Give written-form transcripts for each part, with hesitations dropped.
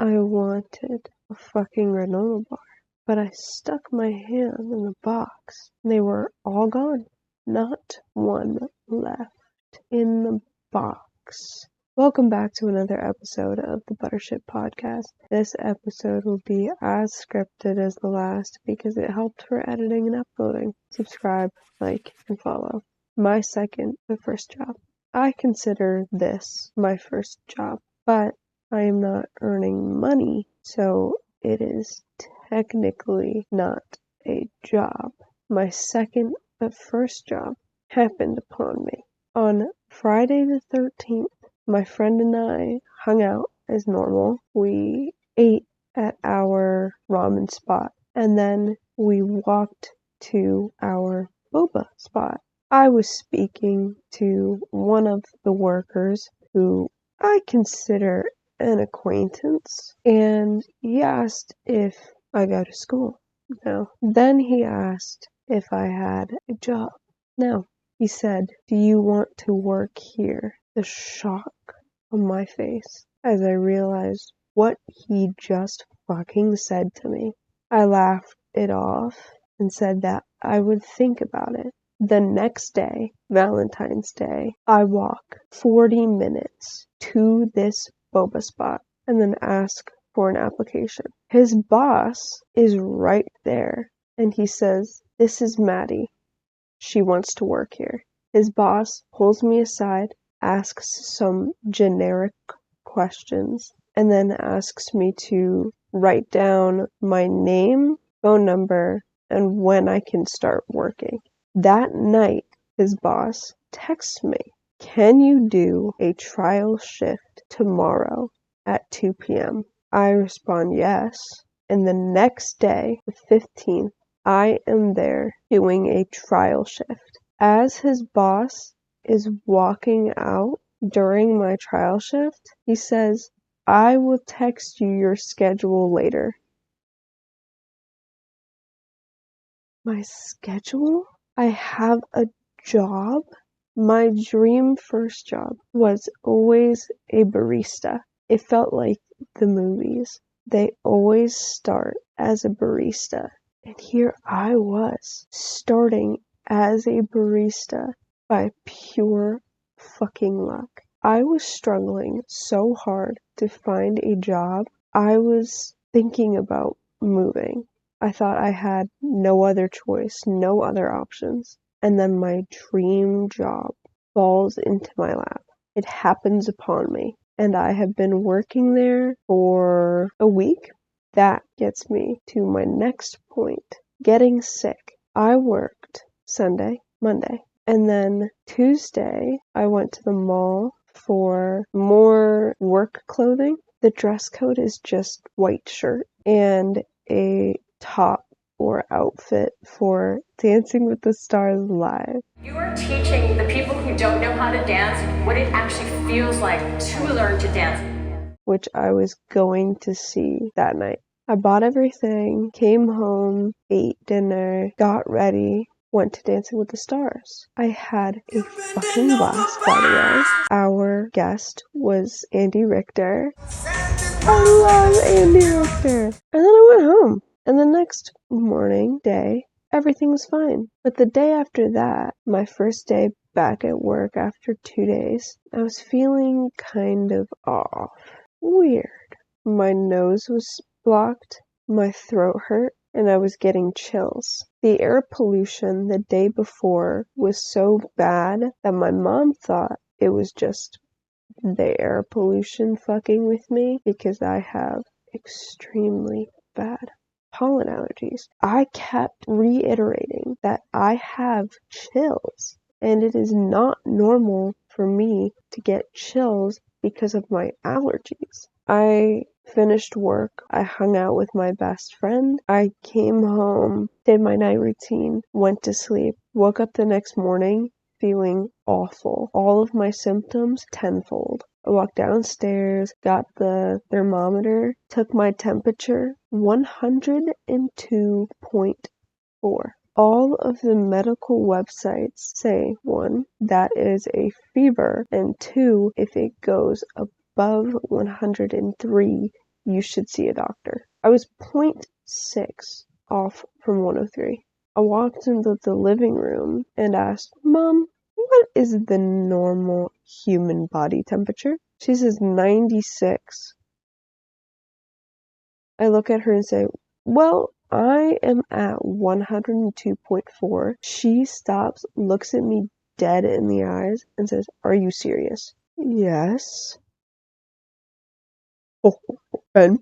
I wanted a fucking granola bar, but I stuck my hand in the box. They were all gone. Not one left in the box. Welcome back to another episode of the Buttership Podcast. This episode will be as scripted as the last because it helped for editing and uploading. Subscribe, like, and follow. My second and first job. I consider this my first job, but I am not earning money, so it is technically not a job. My second but first job happened upon me. On Friday the 13th, my friend and I hung out as normal. We ate at our ramen spot, and then we walked to our boba spot. I was speaking to one of the workers who I consider an acquaintance, and he asked if I go to school. No. Then he asked if I had a job. No. He said, "Do you want to work here?" The shock on my face as I realized what he just fucking said to me. I laughed it off and said that I would think about it. The next day, Valentine's Day, I walk 40 minutes to this boba spot and then ask for an application. His boss is right there and he says, "This is Maddie. She wants to work here." His boss pulls me aside, asks some generic questions, and then asks me to write down my name, phone number, and when I can start working. That night, his boss texts me, "Can you do a trial shift tomorrow at 2 p.m.? I respond yes, and the next day, the 15th, I am there doing a trial shift. As his boss is walking out during my trial shift, he says, "I will text you your schedule later." My schedule? I have a job? My dream first job was always a barista. It felt like the movies. They always start as a barista. And here I was, starting as a barista by pure fucking luck. I was struggling so hard to find a job. I was thinking about moving. I thought I had no other choice, no other options. And then my dream job falls into my lap. It happens upon me. And I have been working there for a week. That gets me to my next point, getting sick. I worked Sunday, Monday, and then Tuesday I went to the mall for more work clothing. The dress code is just white shirt and a top or outfit for Dancing with the Stars Live. You are teaching the people who don't know how to dance what it actually feels like to learn to dance. Which I was going to see that night. I bought everything, came home, ate dinner, got ready, went to Dancing with the Stars. I had a fucking blast, by the way. Our guest was Andy Richter. I love Andy Richter. And then I went home. And the next day, everything was fine. But the day after that, my first day back at work after 2 days, I was feeling kind of off. Weird. My nose was blocked, my throat hurt, and I was getting chills. The air pollution the day before was so bad that my mom thought it was just the air pollution fucking with me because I have extremely bad pollen allergies. I kept reiterating that I have chills, and it is not normal for me to get chills because of my allergies. I finished work. I hung out with my best friend. I came home, did my night routine, went to sleep, woke up the next morning feeling awful. All of my symptoms tenfold. I walked downstairs, got the thermometer, took my temperature, 102.4. All of the medical websites say, 1, that is a fever, and 2, if it goes above 103, you should see a doctor. I was 0.6 off from 103. I walked into the living room and asked, Mom, what is the normal human body temperature? She says 96. I look at her and say, well, I am at 102.4. She stops, looks at me dead in the eyes, and says, are you serious? Yes. Oh, and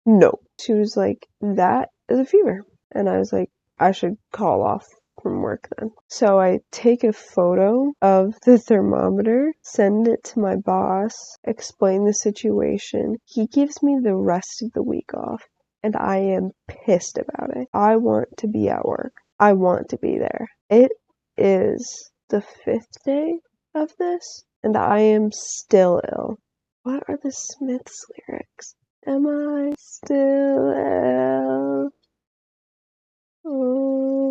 no. She was like, that is a fever. And I was like, I should call off from work then. So I take a photo of the thermometer, send it to my boss, explain the situation. He gives me the rest of the week off, and I am pissed about it. I want to be at work. I want to be there. It is the 5th day of this, and I am still ill. What are the Smiths lyrics? Am I still ill? Oh,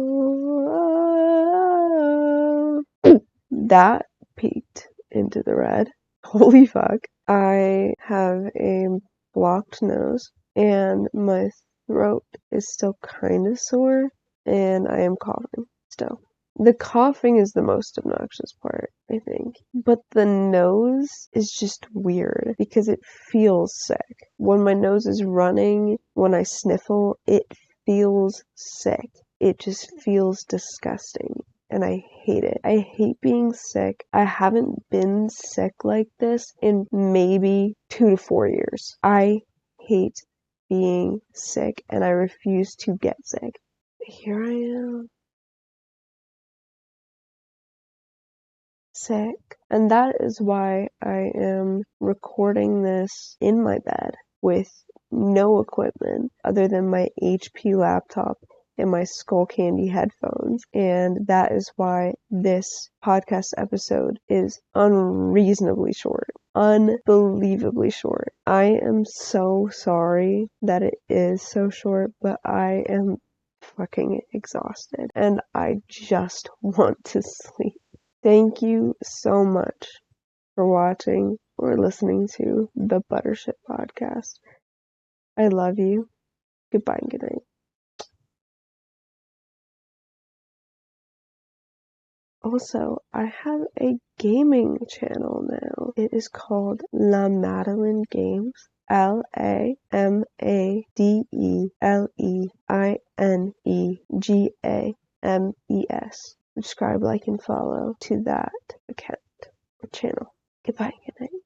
that peaked into the red. Holy fuck. I have a blocked nose and my throat is still kind of sore and I am coughing still. The coughing is the most obnoxious part, I think. But the nose is just weird because it feels sick. When my nose is running, when I sniffle, it feels sick. It just feels disgusting. And I hate it. I hate being sick. I haven't been sick like this in maybe 2 to 4 years. I hate being sick and I refuse to get sick. Here I am. Sick. And that is why I am recording this in my bed with no equipment other than my HP laptop and my Skull Candy headphones. And that is why this podcast episode is unreasonably short. Unbelievably short. I am so sorry that it is so short, but I am fucking exhausted and I just want to sleep. Thank you so much for watching or listening to the Buttership podcast. I love you. Goodbye and good night. Also, I have a gaming channel now. It is called La Madeline Games. LaMadeLeineGames. Subscribe, like, and follow to that account or channel. Goodbye, good night.